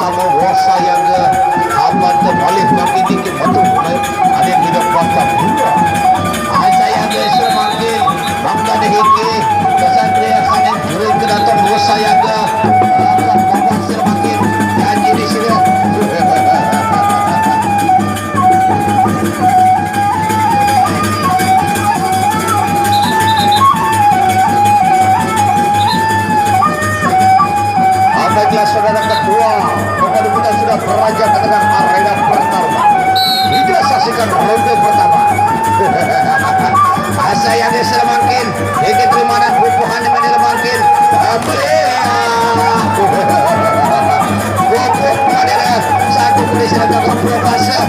sama wasa yang apa terbalik makin tinggi betul ada yang tidak patah saya yang semakin bangga dihiki kesatria sanen juri kedaton wasa yang bapak semakin janji di sini baiklah saudara ketua kepada kita sudah beranjak ke tengah arena pertarungan. Kita saksikan ronde pertama. Asa yang semakin ingin terima dan bubuhan yang semakin bubuh adalah satu polisi dan provokasi.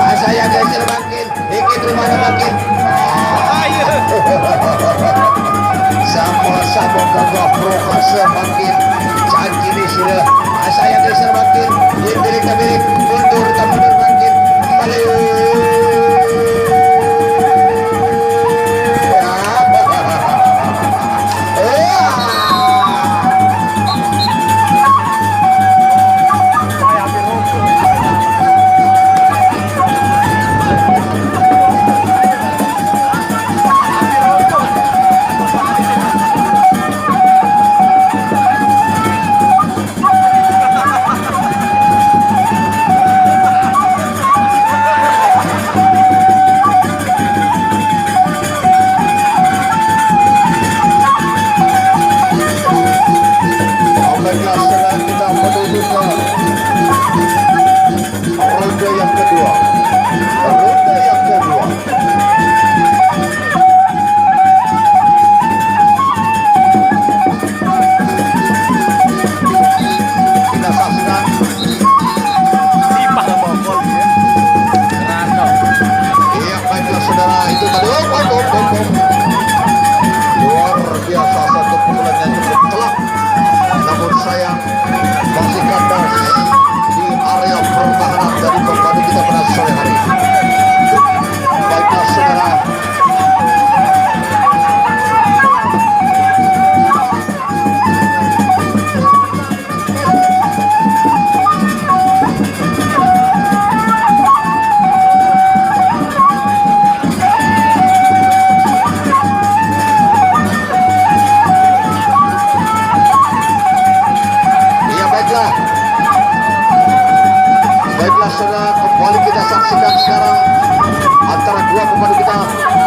Asa yang semakin ingin terima dan makin sama-sama gagah provokasi makin canggih di sini. Asa yang semakin diri kami mundur makin kembali. Baiklah saudara, kembali kita saksikan sekarang antara dua pemain kita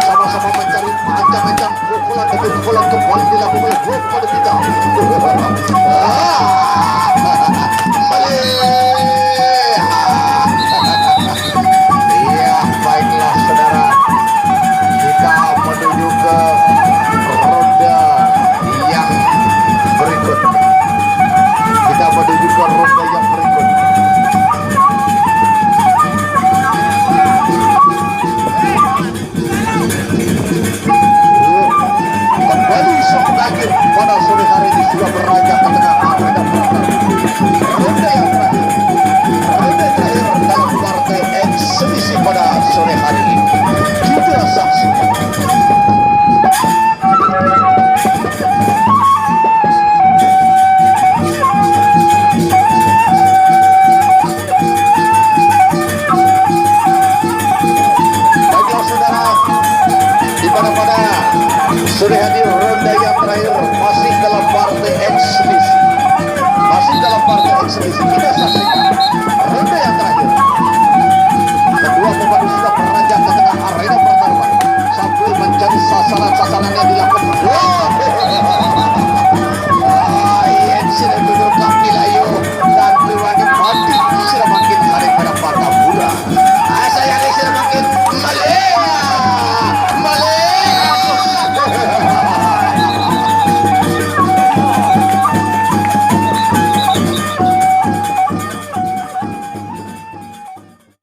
sama-sama mencari macam-macam pukulan demi pukulan kembali dilakukan oleh dua pemain kita. Iya, baiklah saudara, kita menuju ke ronde yang berikut. Kita menuju ke ronde yang berikut. Pada sore hari ini sudah beranjak ke tengah arena pertarungan. Ronde yang terakhir, ronde terakhir dalam partai eksebisi pada sore hari ini. Kita saksikan. Baiklah saudara, di pada sore hari ronde yang terakhir masih dalam partai eksebisi. Masih dalam partai eksebisi. Kita saksikan ronde yang terakhir. Kedua pemain sudah beranjak ke tengah arena pertarungan sambil mencari sasaran-sasaran yang dilakukan. Wow!